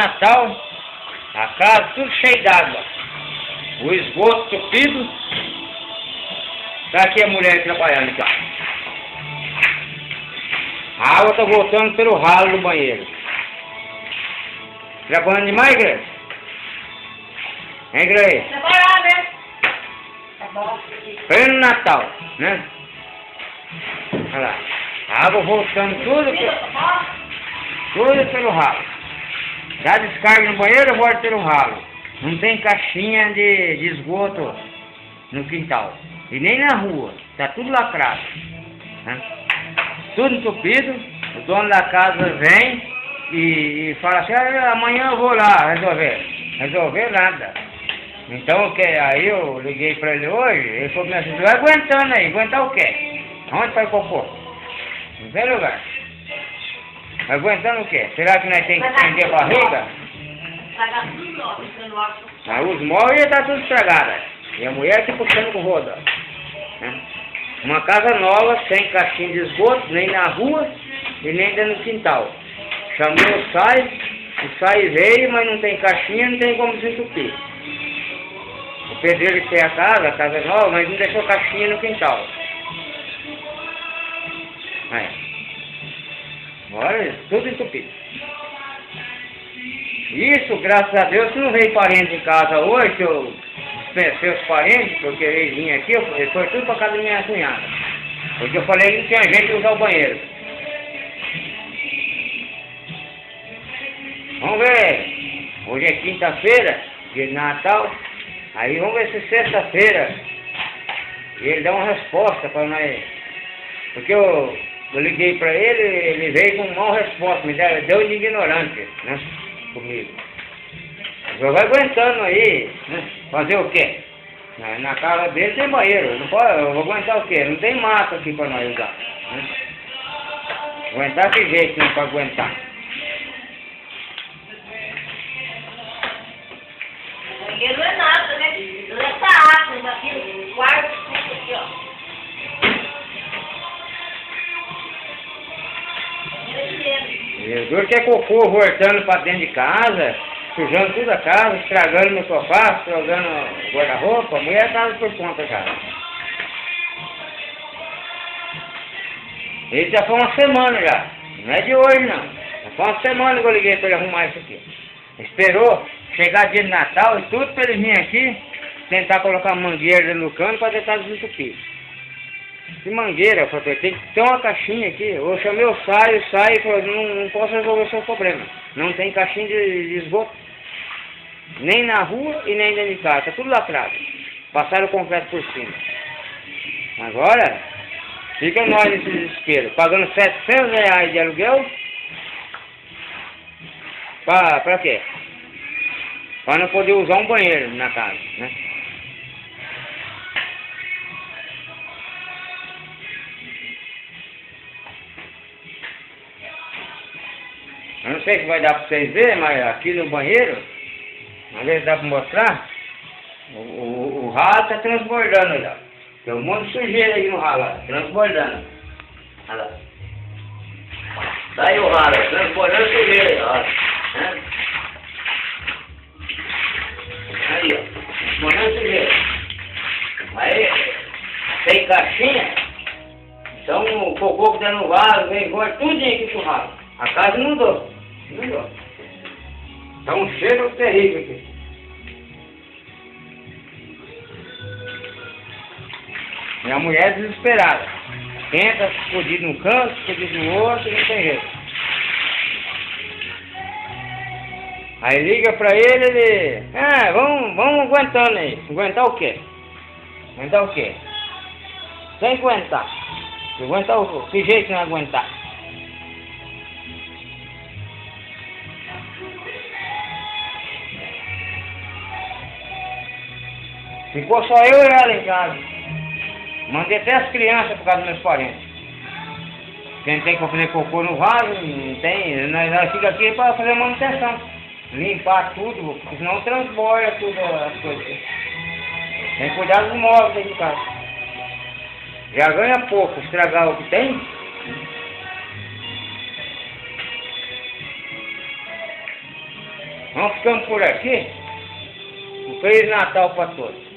Natal, a casa tudo cheio d'água, o esgoto tupido. Tá aqui a mulher trabalhando aqui, ó. A água tá voltando pelo ralo do banheiro. Trabalhando demais, Grace? Hein, Grace? Trabalhar, né? Tá bom. Pleno Natal, né? Olha lá. A água voltando tudo pelo ralo. Dá descarga no banheiro, volta pelo ralo. Não tem caixinha de esgoto no quintal. E nem na rua. Tá tudo lacrado. Né? Tudo entupido. O dono da casa vem e fala assim, amanhã eu vou lá resolver. Resolver nada. Então aí eu liguei pra ele hoje, ele falou assim, vai aguentando aí, aguentar o quê? Onde vai o cocô? Não tem lugar. Aguentando o quê? Será que nós temos que prender a barriga? Os móveis já tá tudo estragado. E a mulher aqui puxando com roda. Né? Uma casa nova, sem caixinha de esgoto, nem na rua e nem dentro do quintal. Chamou o SAI veio, mas não tem caixinha, não tem como desentupir. O pedreiro que tem a casa nova, mas não deixou caixinha no quintal. Aí. Agora, tudo entupido. Isso, graças a Deus, não veio parente em casa hoje, que eu dispensei os parentes, porque eles vinham aqui, ele foi tudo para casa da minha cunhada. Porque eu falei que não tinha gente de usar o banheiro. Vamos ver, hoje é quinta-feira, dia de Natal, aí vamos ver se sexta-feira ele dá uma resposta para nós. Porque eu liguei para ele, ele veio com uma resposta, me deu de ignorante, né, comigo. Eu vou aguentando aí, né, fazer o quê? Na casa dele tem banheiro, não pode, eu vou aguentar o quê? Não tem mato aqui para nós usar, né? Aguentar que jeito, não para aguentar. Banheiro não é nada, né? Não é essa água, aqui no quarto, aqui, ó. Jesus que é cocô voltando para dentro de casa, sujando toda a casa, estragando meu sofá, estragando o guarda-roupa, a mulher estava por conta, cara. Ele já foi uma semana já, não é de hoje não. Já foi uma semana que eu liguei para ele arrumar isso aqui. Esperou chegar dia de Natal e tudo para ele vir aqui, tentar colocar mangueira no cano para tentar desentupir. Que mangueira, eu falei, tem que ter uma caixinha aqui. Eu chamei o SAI falou, não posso resolver o seu problema. Não tem caixinha de esgoto. Nem na rua e nem dentro de casa, tá tudo lacrado. Passaram o concreto por cima. Agora, fica nós nesse desespero, pagando R$700 de aluguel. Pra quê? Para não poder usar um banheiro na casa, né? Eu não sei se vai dar para vocês verem, mas aqui no banheiro, às vezes dá para mostrar, o ralo está transbordando já. Tem um monte de sujeira aí no ralo, transbordando. Olha lá. Daí o ralo, transbordando sujeira, olha. Né? Aí, ó, transbordando sujeira. Aí, tem caixinha, então o cocô que dá no vaso, vem embora, tudo aqui pro ralo. A casa não dou. Tá um cheiro terrível aqui. Minha mulher é desesperada. Tenta escondido num canto, escondido no outro, e não tem jeito. Aí liga pra ele, vamos aguentando aí. Aguentar o quê? Aguentar o quê? Sem aguentar. Aguentar o quê? Que jeito não aguentar? Ficou só eu e ela em casa. Mandei até as crianças por causa dos meus parentes. Tentei fazer cocô no vaso, não tem. Nós ficamos aqui para fazer manutenção. Limpar tudo, porque senão transborda tudo as coisas. Tem que cuidar dos móveis aí de casa. Já ganha pouco, estragar o que tem. Vamos ficando por aqui. Um Feliz Natal para todos.